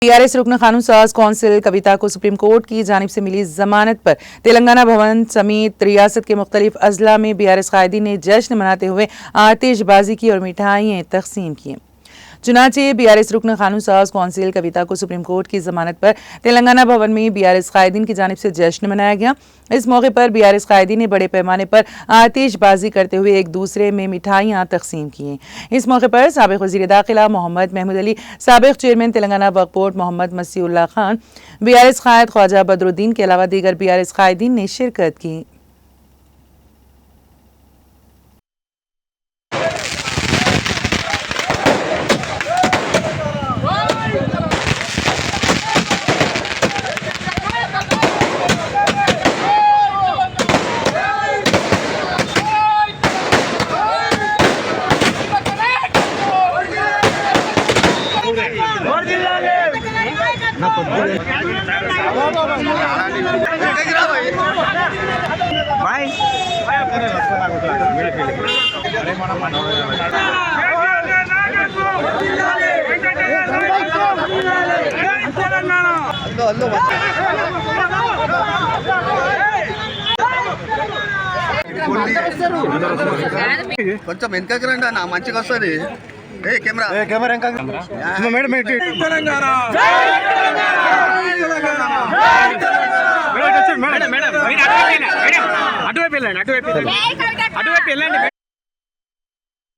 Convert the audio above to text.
TRS रुकन कानून साज कौंसिल कविता को सुप्रीम कोर्ट की जानिब से मिली जमानत पर तेलंगाना भवन समेत रियासत के मुख्तलिफ अजला में बीआरएस कायदीन ने जश्न मनाते हुए आतिशबाजी की और मिठाइयाँ तकसीम की। चुनाचे बीआरएस रुकन कानून साज कौंसिल कविता को सुप्रीम कोर्ट की जमानत पर तेलंगाना भवन में बीआरएस कायदीन की जानिब से जश्न मनाया गया। इस मौके पर बीआरएस कायदीन ने बड़े पैमाने पर आतिशबाजी करते हुए एक दूसरे में मिठाइयाँ तकसीम की। इस मौके पर साबिक वज़ीर दाखिला मोहम्मद महमूद अली, साबिक चेयरमैन तेलंगाना वक्फ बोर्ड मोहम्मद मसीउल्लाह खान, बीआरएस कायद ख्वाजा बदरुद्दीन के अलावा दीगर बीआरएस कायदीन ने शिरकत की। కొంచెం వెనకకి రండి అన్న మంచిగా వస్తుంది కెమెరా అటువైపు వెళ్ళండి